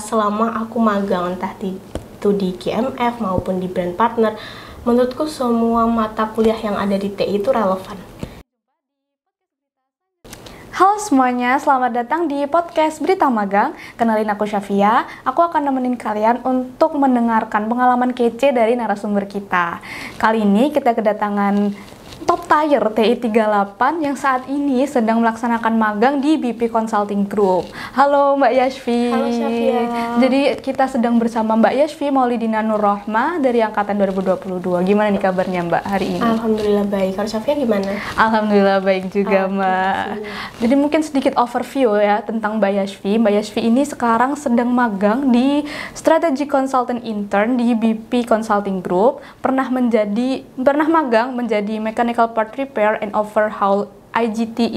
selama aku magang entah itu di GMF maupun di brand partner, menurutku semua mata kuliah yang ada di TI itu relevan. Halo semuanya, selamat datang di podcast Berita Magang. Kenalin aku Syafia, aku akan nemenin kalian untuk mendengarkan pengalaman kece dari narasumber kita. Kali ini kita kedatangan top tier TI 38 yang saat ini sedang melaksanakan magang di BP Consulting Group. Halo Mbak Yashvi. Halo Syafia. Jadi kita sedang bersama Mbak Yashvi Maulidina Nurrohmah dari angkatan 2022. Gimana nih kabarnya Mbak hari ini? Alhamdulillah baik. Kalau Syafia gimana? Alhamdulillah baik juga Mbak. Jadi mungkin sedikit overview ya tentang Mbak Yashvi. Mbak Yashvi ini sekarang sedang magang di Strategy Consultant Intern di BP Consulting Group. Pernah magang menjadi Mechanical Part Repair and Overhaul IGT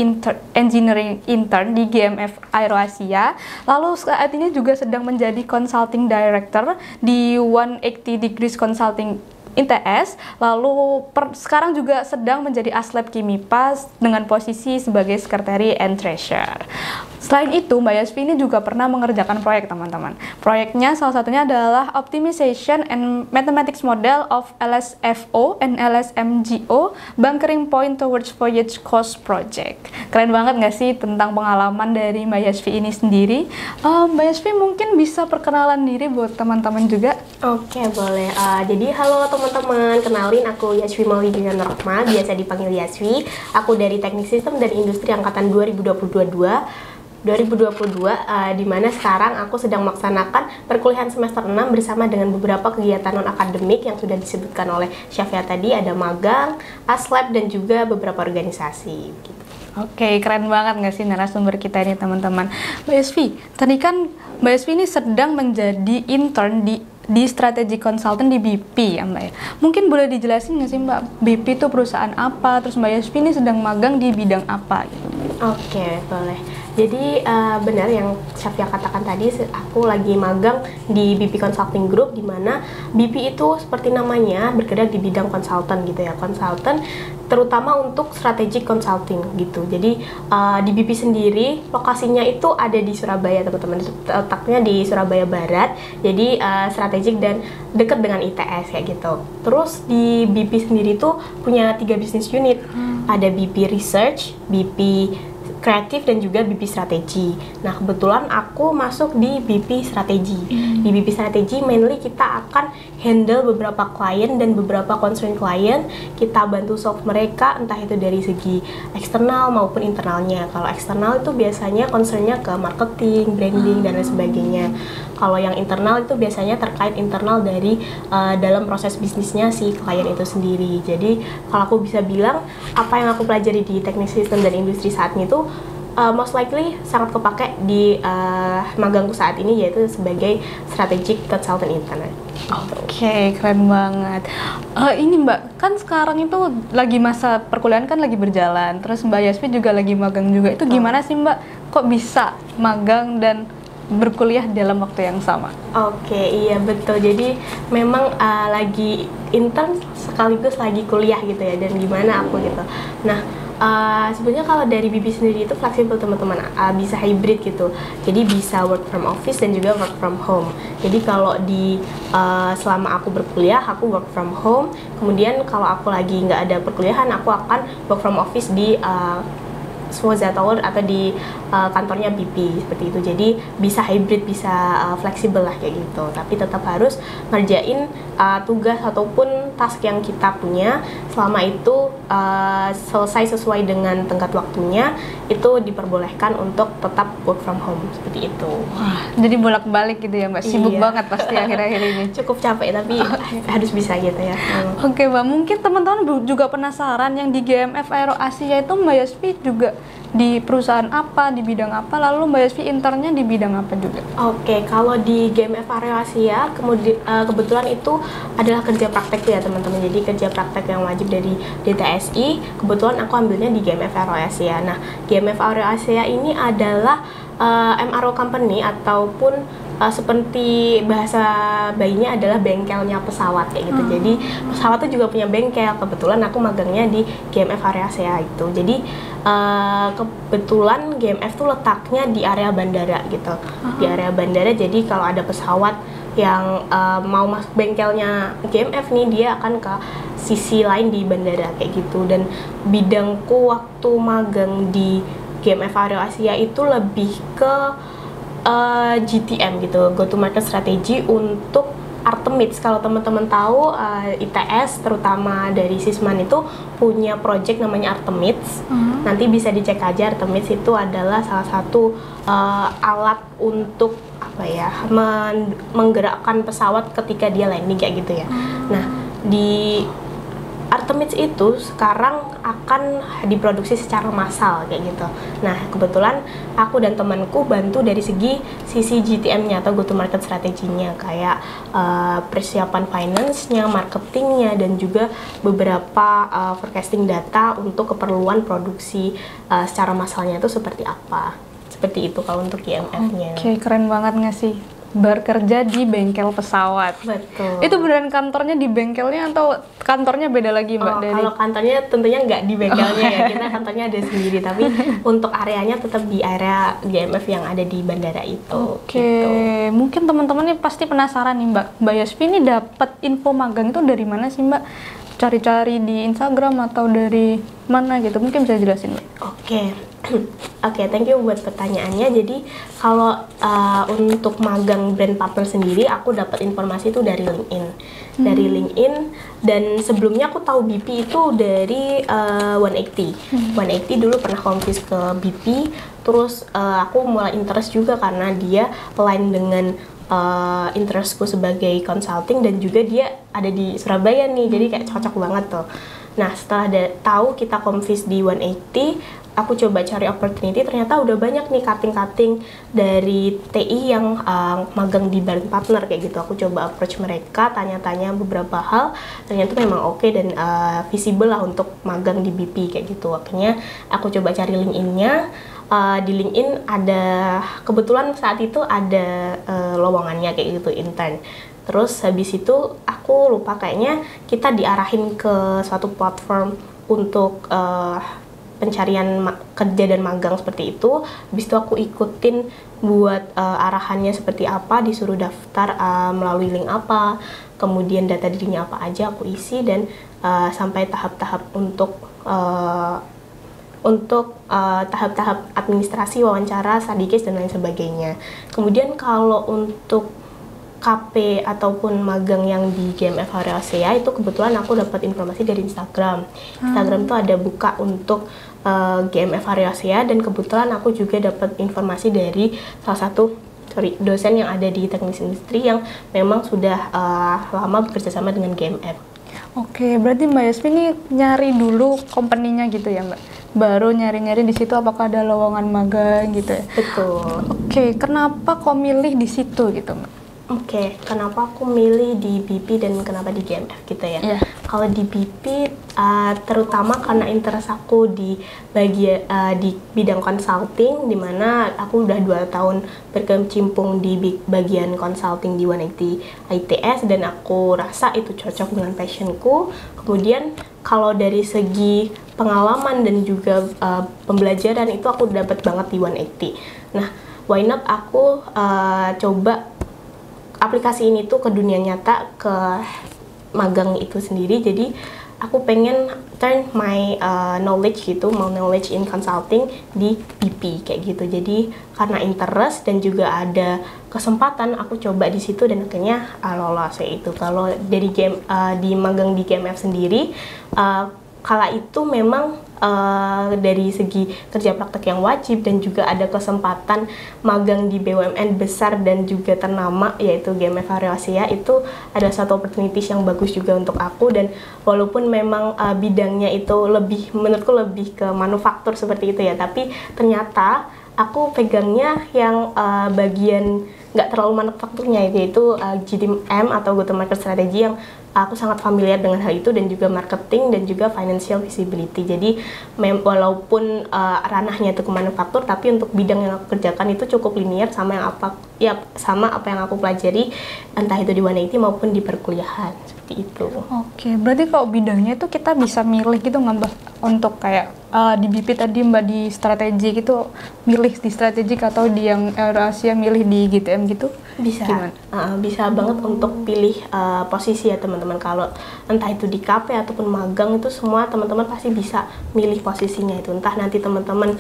Engineering Intern di GMF Aero Asia. Lalu saat ini juga sedang menjadi Consulting Director di 180 Degrees Consulting ITS. Lalu sekarang juga sedang menjadi Aslab Kimipas dengan posisi sebagai Secretary and Treasurer. Selain itu, Mbak Yashvi ini juga pernah mengerjakan proyek teman-teman. Proyeknya salah satunya adalah Optimization and Mathematics Model of LSFO and LSMGO Bunkering Point Towards Voyage Cost Project. Keren banget nggak sih tentang pengalaman dari Mbak Yashvi ini sendiri? Mbak Yashvi mungkin bisa perkenalan diri buat teman-teman juga. Oke, boleh. Jadi halo teman-teman, kenalin aku Yashvi Maulidina Nurrohmah, biasa dipanggil Yashvi. Aku dari Teknik Sistem dan Industri angkatan 2022, di mana sekarang aku sedang melaksanakan perkuliahan semester 6 bersama dengan beberapa kegiatan non-akademik yang sudah disebutkan oleh Syafia tadi, ada magang, aslab, dan juga beberapa organisasi. Gitu. Oke, keren banget nggak sih narasumber kita ini teman-teman. Mbak Yashvi, tadi kan Mbak Yashvi ini sedang menjadi intern di Strategy Consultant di BP ya Mbak ya. Mungkin boleh dijelasin nggak sih Mbak, BP itu perusahaan apa, terus Mbak Yashvi ini sedang magang di bidang apa gitu? Oke, boleh. Jadi benar yang Syafia katakan tadi, aku lagi magang di BP Consulting Group, di mana BP itu seperti namanya bergerak di bidang konsultan gitu ya, konsultan terutama untuk strategic consulting gitu. Jadi di BP sendiri lokasinya itu ada di Surabaya teman-teman, letaknya di Surabaya Barat, jadi strategik dan dekat dengan ITS kayak gitu. Terus di BP sendiri tuh punya 3 business unit, ada BP Research, BP Kreatif, dan juga BP Strategi. Nah, kebetulan aku masuk di BP Strategi. Di BP Strategi mainly kita akan handle beberapa klien dan beberapa concern klien. Kita bantu solve mereka, entah itu dari segi eksternal maupun internalnya. Kalau eksternal itu biasanya concernnya ke marketing, branding, dan lain sebagainya. Kalau yang internal itu biasanya terkait internal dari dalam proses bisnisnya si klien itu sendiri. Jadi kalau aku bisa bilang apa yang aku pelajari di Teknik Sistem dan Industri saat ini tuh most likely sangat kepake di magangku saat ini, yaitu sebagai Strategic Consultant Intern. Oke, keren banget. Ini Mbak, kan sekarang itu lagi masa perkuliahan kan lagi berjalan, terus Mbak Yashvi juga lagi magang juga. Itu gimana sih Mbak? Kok bisa magang dan berkuliah dalam waktu yang sama? Oke, iya betul. Jadi memang lagi intern sekaligus lagi kuliah gitu ya, dan gimana aku gitu. Nah, sebenarnya kalau dari BP sendiri itu fleksibel teman-teman, bisa hybrid gitu. Jadi bisa work from office dan juga work from home. Jadi kalau selama aku berkuliah, aku work from home. Kemudian kalau aku lagi nggak ada perkuliahan, aku akan work from office di Swoza Tower atau di kantornya BP seperti itu. Jadi bisa hybrid, bisa fleksibel lah kayak gitu. Tapi tetap harus ngerjain tugas ataupun task yang kita punya. Selama itu selesai sesuai dengan tenggat waktunya, itu diperbolehkan untuk tetap work from home seperti itu. Wah, jadi bolak-balik gitu ya Mbak. Sibuk banget pasti akhir-akhir ini. Cukup capek tapi harus bisa gitu ya. Oke Mbak, mungkin teman-teman juga penasaran yang di GMF Aero Asia itu Mbak Yashvi juga di perusahaan apa, di bidang apa, lalu Mbak Yashvi internnya di bidang apa juga? Oke, kalau di GMF Aero Asia, kebetulan itu adalah kerja praktek ya teman-teman. Jadi kerja praktek yang wajib dari DTSI, kebetulan aku ambilnya di GMF Aero Asia. Nah, GMF Aero Asia ini adalah MRO company ataupun seperti bahasa bayinya adalah bengkelnya pesawat kayak gitu. Jadi pesawat tuh juga punya bengkel. Kebetulan aku magangnya di GMF area Asia itu. Jadi kebetulan GMF tuh letaknya di area bandara gitu. Di area bandara, jadi kalau ada pesawat yang mau masuk bengkelnya GMF nih, dia akan ke sisi lain di bandara kayak gitu. Dan bidangku waktu magang di GMF area Asia itu lebih ke GTM gitu, go to market strategy untuk Artemis. Kalau teman-teman tahu, ITS terutama dari Sisman itu punya project namanya Artemis. Nanti bisa dicek aja, Artemis itu adalah salah satu alat untuk apa ya, menggerakkan pesawat ketika dia landing kayak gitu ya. Nah, di Artemis itu sekarang akan diproduksi secara massal kayak gitu. Nah, kebetulan aku dan temanku bantu dari sisi GTM-nya atau go to market strateginya, kayak persiapan finance-nya, marketingnya, dan juga beberapa forecasting data untuk keperluan produksi secara massalnya itu seperti apa. Seperti itu kalau untuk GMF-nya. Oke, keren banget nggak sih? Bekerja di bengkel pesawat. Betul. Itu beneran kantornya di bengkelnya atau kantornya beda lagi, Mbak? Kalau kantornya tentunya nggak di bengkelnya ya, kita kantornya ada sendiri. Tapi untuk areanya tetap di area GMF yang ada di bandara itu. Oke, gitu. Mungkin teman-teman nih pasti penasaran nih, Mbak Yasfi ini dapat info magang itu dari mana sih, Mbak? Cari-cari di Instagram atau dari mana gitu? Mungkin bisa jelasin, Mbak? Oke, thank you buat pertanyaannya. Jadi kalau untuk magang brand partner sendiri, aku dapat informasi itu dari LinkedIn. Dari LinkedIn, dan sebelumnya aku tahu BP itu dari 180. 180 dulu pernah konfis ke BP, terus aku mulai interest juga karena dia align dengan interestku sebagai consulting, dan juga dia ada di Surabaya nih, jadi kayak cocok banget tuh. Nah, setelah tahu kita konfis di 180, aku coba cari opportunity, ternyata udah banyak nih cutting-cutting dari TI yang magang di brand partner kayak gitu. Aku coba approach mereka, tanya-tanya beberapa hal, ternyata memang oke dan visible lah untuk magang di BP kayak gitu. Akhirnya aku coba cari LinkedIn-nya. Di LinkedIn ada, kebetulan saat itu ada lowongannya kayak gitu, intern. Terus habis itu aku lupa, kayaknya kita diarahin ke suatu platform untuk pencarian kerja dan magang seperti itu. Habis itu aku ikutin buat arahannya seperti apa, disuruh daftar melalui link apa, kemudian data dirinya apa aja aku isi, dan sampai tahap-tahap untuk tahap-tahap administrasi, wawancara, study case, dan lain sebagainya. Kemudian kalau untuk KP ataupun magang yang di GMF area Asia itu kebetulan aku dapat informasi dari Instagram. Instagram tuh ada buka untuk GMF area Asia, dan kebetulan aku juga dapat informasi dari salah satu dosen yang ada di teknik industri yang memang sudah lama bekerja sama dengan GMF. Oke, berarti Mbak Yasmi ini nyari dulu company-nya gitu ya, Mbak? Baru nyari-nyari di situ apakah ada lowongan magang gitu ya? Betul. Oke, kenapa kok milih di situ gitu, Mbak? Oke, kenapa aku milih di BP dan kenapa di GMF gitu ya? Yeah. Kalau di BP, terutama karena interest aku di bidang consulting, dimana aku udah 2 tahun berkecimpung di bagian consulting di 180 ITS, dan aku rasa itu cocok dengan passionku. Kemudian kalau dari segi pengalaman dan juga pembelajaran itu aku dapat banget di 180. Nah, why not aku coba aplikasi ini tuh ke dunia nyata, ke magang itu sendiri. Jadi aku pengen turn my knowledge gitu, mau knowledge in consulting di BP kayak gitu. Jadi karena interest dan juga ada kesempatan, aku coba di situ dan akhirnya lolos kayak itu. Kalau dari di magang di GMF sendiri, kala itu memang dari segi kerja praktek yang wajib dan juga ada kesempatan magang di BUMN besar dan juga ternama yaitu GMF area Asia, itu ada satu opportunities yang bagus juga untuk aku. Dan walaupun memang bidangnya itu menurutku lebih ke manufaktur seperti itu ya, tapi ternyata aku pegangnya yang bagian nggak terlalu manufakturnya, yaitu GTM atau Go to Market Strategy, yang aku sangat familiar dengan hal itu, dan juga marketing dan juga financial visibility. Jadi walaupun ranahnya itu ke manufaktur, tapi untuk bidang yang aku kerjakan itu cukup linear sama apa yang aku pelajari, entah itu di 180 maupun di perkuliahan, seperti itu. Oke, berarti kalau bidangnya itu kita bisa milih gitu nggak Mbak? Untuk kayak di BP tadi Mbak di strategi gitu, milih di strategik, atau di yang Asia milih di GTM gitu? Bisa, bisa banget untuk pilih posisi ya teman-teman. Kalau entah itu di KP ataupun magang, itu semua teman-teman pasti bisa milih posisinya itu. Entah nanti teman-teman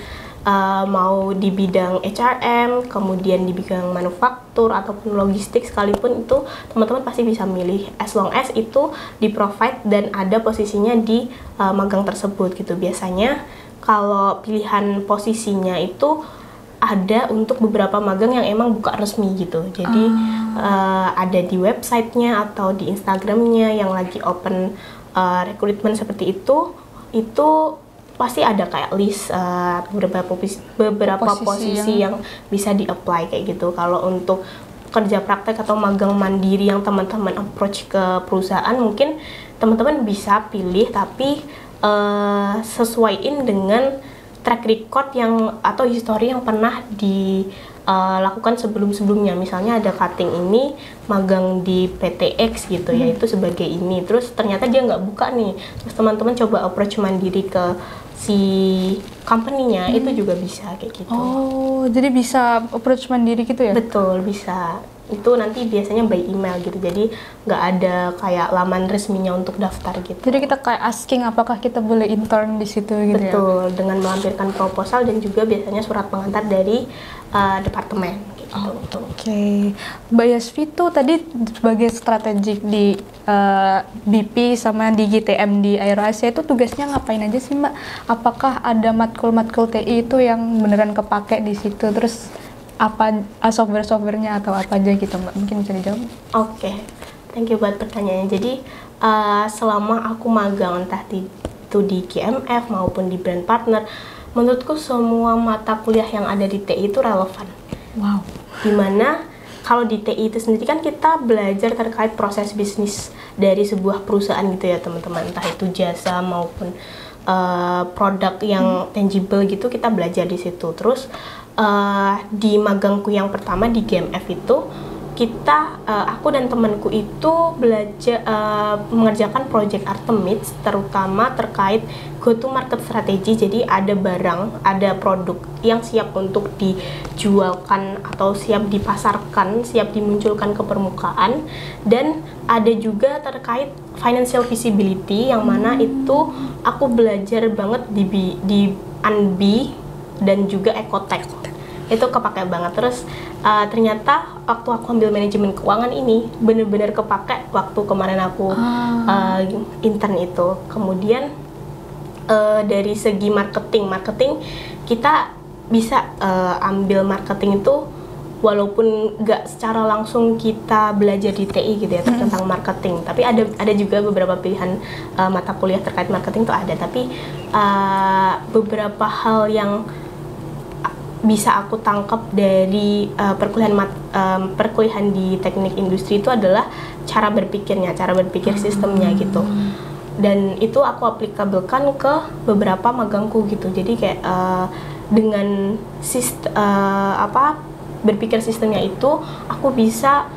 mau di bidang HRM, kemudian di bidang manufaktur ataupun logistik sekalipun, itu teman-teman pasti bisa milih, as long as itu di provide dan ada posisinya di magang tersebut gitu. Biasanya kalau pilihan posisinya itu ada untuk beberapa magang yang emang buka resmi gitu. Jadi ada di websitenya atau di Instagramnya yang lagi open recruitment seperti itu pasti ada kayak list beberapa posisi yang bisa di-apply kayak gitu. Kalau untuk kerja praktek atau magang mandiri yang teman-teman approach ke perusahaan, mungkin teman-teman bisa pilih, tapi sesuaiin dengan track record yang atau history yang pernah dilakukan sebelum-sebelumnya. Misalnya ada cutting ini magang di PTX gitu ya, itu sebagai ini, terus ternyata dia nggak buka nih, terus teman-teman coba approach mandiri ke si company-nya, itu juga bisa kayak gitu. Oh, jadi bisa approach mandiri gitu ya? Betul, bisa. Itu nanti biasanya by email gitu, jadi nggak ada kayak laman resminya untuk daftar gitu. Jadi kita kayak asking apakah kita boleh intern di situ gitu. Betul, ya? Dengan melampirkan proposal dan juga biasanya surat pengantar dari departemen gitu. Oke. Mbak Yasvi tuh tadi sebagai strategik di BP sama di GTM di AeroAsia itu tugasnya ngapain aja sih Mbak? Apakah ada matkul-matkul TI itu yang beneran kepake di situ? Terus apa software-softwarenya atau apa aja gitu Mbak? Mungkin bisa dijawab? Oke, thank you buat pertanyaannya. Jadi selama aku magang entah itu di GMF maupun di brand partner, menurutku semua mata kuliah yang ada di TI itu relevan. Wow. Dimana kalau di TI itu sendiri kan kita belajar terkait proses bisnis dari sebuah perusahaan gitu ya teman-teman, entah itu jasa maupun produk yang tangible gitu, kita belajar di situ. Terus di magangku yang pertama di GMF itu aku dan temanku itu belajar mengerjakan project Artemis, terutama terkait go to market strategi. Jadi ada barang, ada produk yang siap untuk dijualkan atau siap dipasarkan, siap dimunculkan ke permukaan, dan ada juga terkait financial visibility, yang mana itu aku belajar banget di Anbi dan juga Ecotech. Itu kepake banget. Terus ternyata waktu aku ambil manajemen keuangan ini bener-bener kepake waktu kemarin aku intern itu. Kemudian dari segi marketing kita bisa ambil marketing itu walaupun nggak secara langsung kita belajar di TI gitu ya tentang marketing, tapi ada juga beberapa pilihan mata kuliah terkait marketing tuh ada. Tapi beberapa hal yang bisa aku tangkap dari perkuliahan di teknik industri itu adalah cara berpikir sistemnya gitu. Dan itu aku aplikabelkan ke beberapa magangku gitu. Jadi kayak dengan berpikir sistemnya itu, aku bisa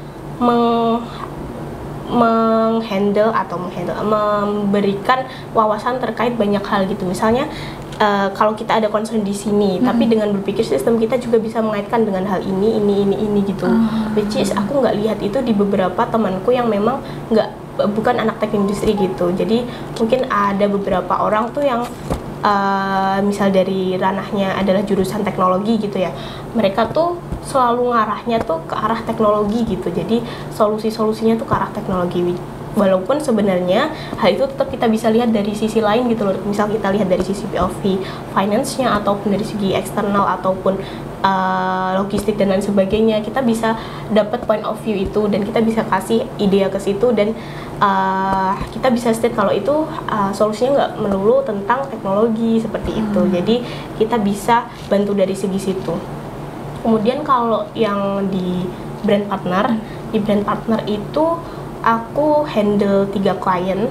memberikan wawasan terkait banyak hal gitu. Misalnya kalau kita ada concern di sini, tapi dengan berpikir sistem kita juga bisa mengaitkan dengan hal ini gitu. Which is aku nggak lihat itu di beberapa temanku yang memang bukan anak teknik industri gitu. Jadi mungkin ada beberapa orang tuh yang misal dari ranahnya adalah jurusan teknologi gitu ya, mereka tuh selalu ngarahnya tuh ke arah teknologi gitu. Jadi solusinya tuh ke arah teknologi. Walaupun sebenarnya hal itu tetap kita bisa lihat dari sisi lain gitu loh. Misal kita lihat dari sisi POV finance-nya, ataupun dari segi eksternal, ataupun logistik dan lain sebagainya, kita bisa dapat point of view itu dan kita bisa kasih ide ke situ, dan kita bisa state kalau itu solusinya nggak melulu tentang teknologi seperti itu. Jadi kita bisa bantu dari segi situ. Kemudian kalau yang di brand partner. Di brand partner itu aku handle 3 klien,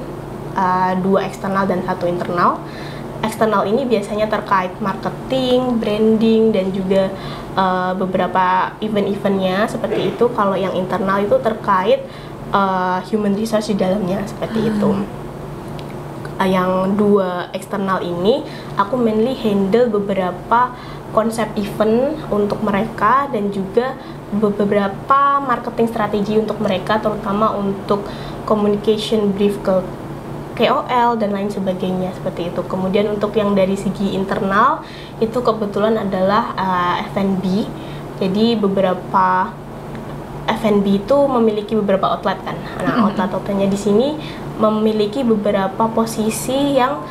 2 eksternal dan 1 internal. Eksternal ini biasanya terkait marketing, branding, dan juga beberapa event-eventnya seperti itu. Kalau yang internal itu terkait human resource di dalamnya seperti itu. Yang 2 eksternal ini aku mainly handle beberapa konsep event untuk mereka dan juga beberapa marketing strategi untuk mereka, terutama untuk communication brief ke KOL dan lain sebagainya seperti itu. Kemudian untuk yang dari segi internal itu kebetulan adalah F&B. Jadi beberapa F&B itu memiliki beberapa outlet kan. Nah, outlet-outletnya di sini memiliki beberapa posisi yang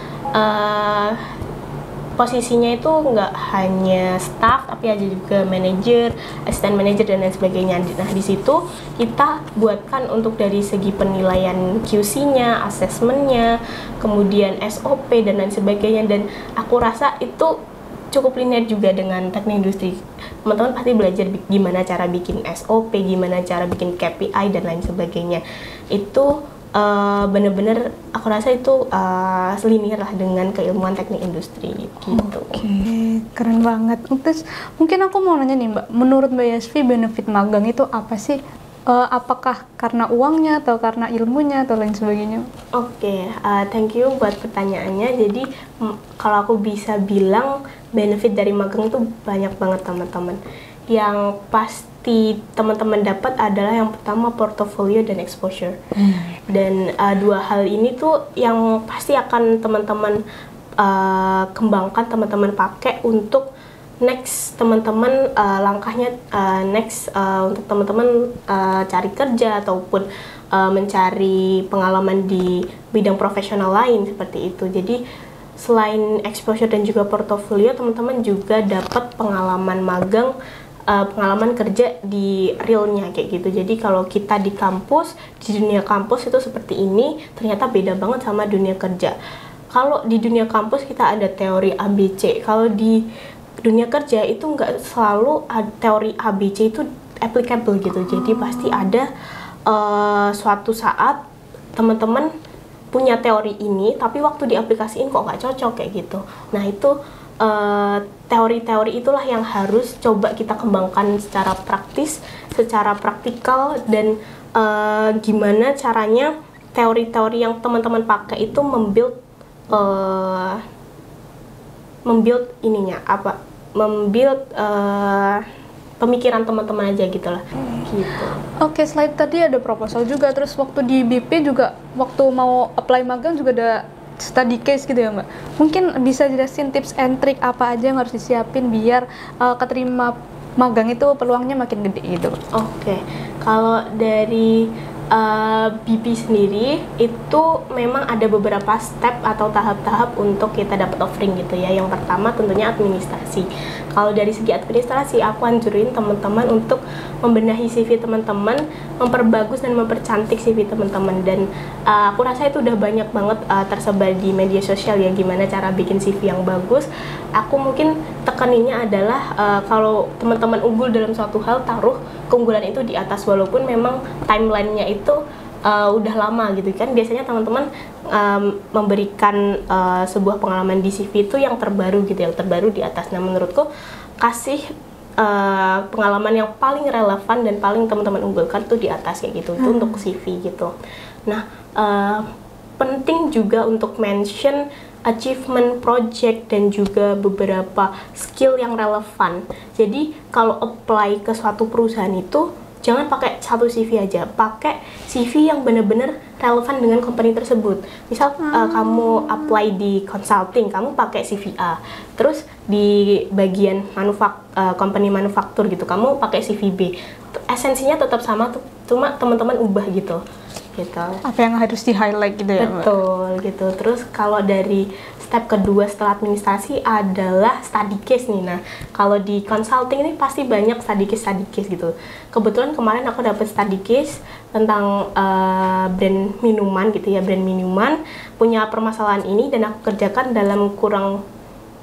posisinya itu nggak hanya staff tapi ada juga manajer, asisten manajer dan lain sebagainya. Nah, di situ kita buatkan untuk dari segi penilaian QC-nya, assessment-nya, kemudian SOP dan lain sebagainya, dan aku rasa itu cukup linear juga dengan teknik industri. Teman-teman pasti belajar gimana cara bikin SOP, gimana cara bikin KPI dan lain sebagainya. Itu bener-bener aku rasa itu linear lah dengan keilmuan teknik industri gitu. Oke, keren banget. Terus mungkin aku mau nanya nih Mbak, menurut Mbak Yasvi benefit magang itu apa sih? Apakah karena uangnya atau karena ilmunya atau lain sebagainya? Oke, thank you buat pertanyaannya. Jadi kalau aku bisa bilang benefit dari magang itu banyak banget teman-teman. Yang pasti teman-teman dapat adalah yang pertama portofolio dan exposure. Dan 2 hal ini tuh yang pasti akan teman-teman kembangkan, teman-teman pakai untuk next teman-teman langkahnya next untuk teman-teman cari kerja ataupun mencari pengalaman di bidang profesional lain seperti itu. Jadi selain exposure dan juga portofolio, teman-teman juga dapat pengalaman magang, pengalaman kerja di realnya kayak gitu. Jadi kalau kita di kampus, di dunia kampus itu seperti ini, ternyata beda banget sama dunia kerja. Kalau di dunia kampus kita ada teori ABC, kalau di dunia kerja itu nggak selalu teori ABC itu applicable gitu. Jadi pasti ada suatu saat teman-teman punya teori ini, tapi waktu diaplikasiin kok nggak cocok kayak gitu. Nah itu teori-teori itulah yang harus coba kita kembangkan secara praktis, secara praktikal, dan gimana caranya teori-teori yang teman-teman pakai itu membuild pemikiran teman-teman aja gitu lah. Gitu. Oke, slide tadi ada proposal juga, terus waktu di BP juga waktu mau apply magang juga ada study case gitu ya Mbak. Mungkin bisa jelasin tips and trick apa aja yang harus disiapin biar keterima magang itu peluangnya makin gede gitu. Oke, kalau dari BP sendiri itu memang ada beberapa step atau tahap-tahap untuk kita dapat offering gitu ya. Yang pertama tentunya administrasi. Kalau dari segi administrasi, aku anjurin teman-teman untuk membenahi CV teman-teman, memperbagus dan mempercantik CV teman-teman. Dan aku rasa itu udah banyak banget tersebar di media sosial ya, gimana cara bikin CV yang bagus. Aku mungkin tekaninnya adalah kalau teman-teman unggul dalam suatu hal, taruh keunggulan itu di atas, walaupun memang timelinenya itu udah lama gitu kan. Biasanya teman-teman memberikan sebuah pengalaman di CV itu yang terbaru gitu, yang terbaru di atas. Nah menurutku kasih pengalaman yang paling relevan dan paling teman-teman unggulkan tuh di atas kayak gitu. Itu untuk CV gitu. Nah penting juga untuk mention achievement project dan juga beberapa skill yang relevan. Jadi kalau apply ke suatu perusahaan itu jangan pakai satu CV aja, pakai CV yang benar-benar relevan dengan company tersebut. Misal kamu apply di consulting, kamu pakai CV A. Terus di bagian company manufaktur gitu, kamu pakai CV B. Esensinya tetap sama, cuma teman-teman ubah gitu. Apa yang harus di-highlight gitu ya Mbak? Betul gitu. Terus kalau dari step kedua setelah administrasi adalah study case nih. Nah, kalau di consulting ini pasti banyak study case gitu. Kebetulan kemarin aku dapat study case tentang brand minuman gitu ya, brand minuman punya permasalahan ini, dan aku kerjakan dalam kurang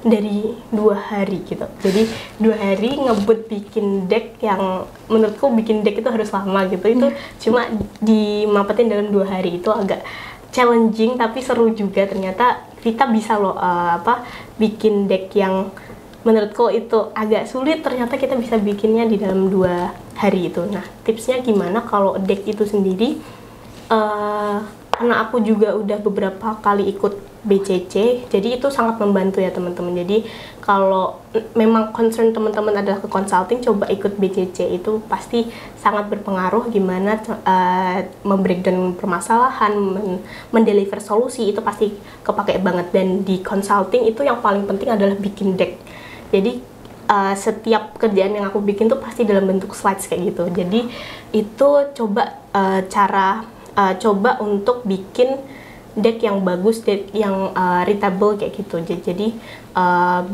dari 2 hari gitu. Jadi 2 hari ngebut bikin deck yang menurutku bikin deck itu harus lama gitu. Itu cuma dimapetin dalam 2 hari, itu agak challenging tapi seru juga. Ternyata Vita bisa loh bikin deck yang menurutku itu agak sulit, ternyata kita bisa bikinnya di dalam 2 hari itu. Nah, tipsnya gimana kalau deck itu sendiri? Karena aku juga udah beberapa kali ikut BCC, jadi itu sangat membantu ya teman-teman. Jadi kalau memang concern teman-teman adalah ke consulting, coba ikut BCC, itu pasti sangat berpengaruh gimana membreakdown permasalahan, mendeliver solusi, itu pasti kepake banget. Dan di consulting itu yang paling penting adalah bikin deck. Jadi setiap kerjaan yang aku bikin tuh pasti dalam bentuk slides kayak gitu. Jadi itu coba coba untuk bikin deck yang bagus, deck yang readable kayak gitu. Jadi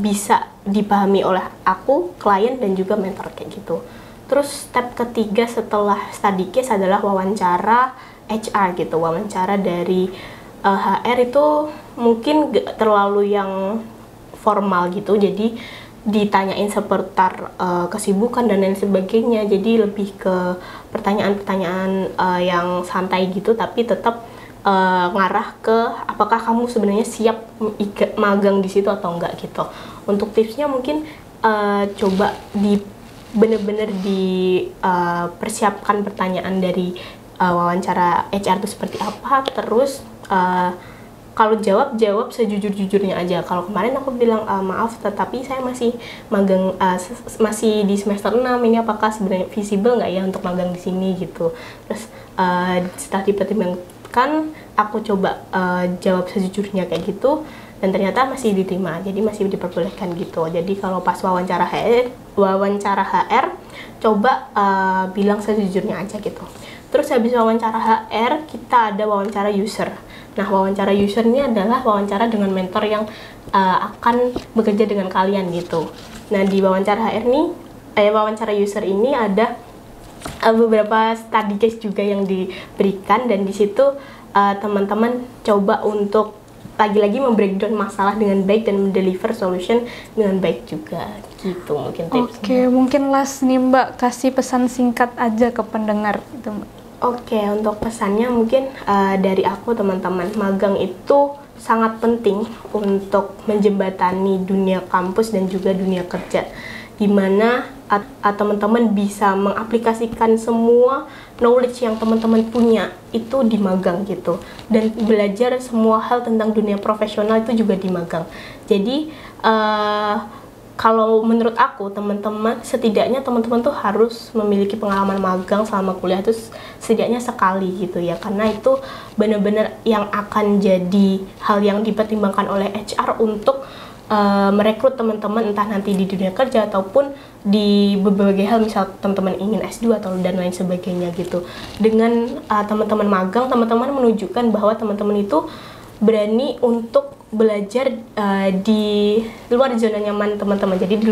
bisa dipahami oleh aku, klien, dan juga mentor kayak gitu. Terus step ketiga setelah study case adalah wawancara HR gitu. Wawancara dari HR itu mungkin gak terlalu yang formal gitu. Jadi ditanyain seputar kesibukan dan lain sebagainya. Jadi lebih ke pertanyaan-pertanyaan yang santai gitu, tapi tetap ngarah ke apakah kamu sebenarnya siap magang di situ atau enggak gitu. Untuk tipsnya mungkin coba bener-bener persiapkan pertanyaan dari wawancara HR itu seperti apa. Terus kalau jawab sejujur-jujurnya aja. Kalau kemarin aku bilang maaf, tetapi saya masih magang, masih di semester 6, ini apakah sebenarnya visible nggak ya untuk magang di sini gitu. Terus setelah dipertimbangkan, aku coba jawab sejujurnya kayak gitu, dan ternyata masih diterima, jadi masih diperbolehkan gitu. Jadi kalau pas wawancara HR coba bilang sejujurnya aja gitu. Terus habis wawancara HR, kita ada wawancara user. Nah, wawancara user ini adalah wawancara dengan mentor yang akan bekerja dengan kalian gitu. Nah, di wawancara HR ini, wawancara user ini ada beberapa study case juga yang diberikan, dan di situ teman-teman coba untuk lagi-lagi membreakdown masalah dengan baik dan mendeliver solution dengan baik juga gitu. Mungkin tipsnya. Oke, mungkin last nih Mbak, kasih pesan singkat aja ke pendengar itu Mbak. Oke, untuk pesannya mungkin dari aku teman-teman, magang itu sangat penting untuk menjembatani dunia kampus dan juga dunia kerja, dimana teman-teman bisa mengaplikasikan semua knowledge yang teman-teman punya itu di magang gitu, dan belajar semua hal tentang dunia profesional itu juga di magang. Jadi kalau menurut aku setidaknya teman-teman tuh harus memiliki pengalaman magang selama kuliah itu setidaknya sekali gitu ya, karena itu benar-benar yang akan jadi hal yang dipertimbangkan oleh HR untuk merekrut teman-teman entah nanti di dunia kerja ataupun di berbagai hal, misal teman-teman ingin S2 atau dan lain sebagainya gitu. Dengan teman-teman magang, teman-teman menunjukkan bahwa teman-teman itu berani untuk belajar di luar zona nyaman teman-teman, jadi di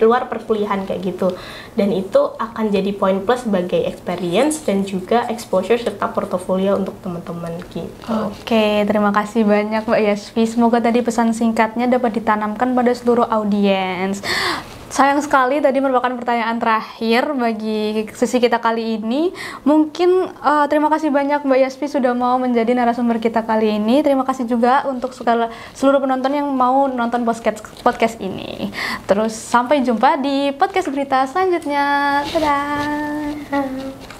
luar perkuliahan kayak gitu, dan itu akan jadi poin plus sebagai experience dan juga exposure serta portofolio untuk teman-teman gitu. Oke, terima kasih banyak Mbak Yasvi. Semoga tadi pesan singkatnya dapat ditanamkan pada seluruh audiens. Sayang sekali tadi merupakan pertanyaan terakhir bagi sesi kita kali ini. Mungkin terima kasih banyak Mbak Yasvi sudah mau menjadi narasumber kita kali ini. Terima kasih juga untuk seluruh penonton yang mau nonton podcast ini. Terus sampai jumpa di podcast berita selanjutnya. Dadah.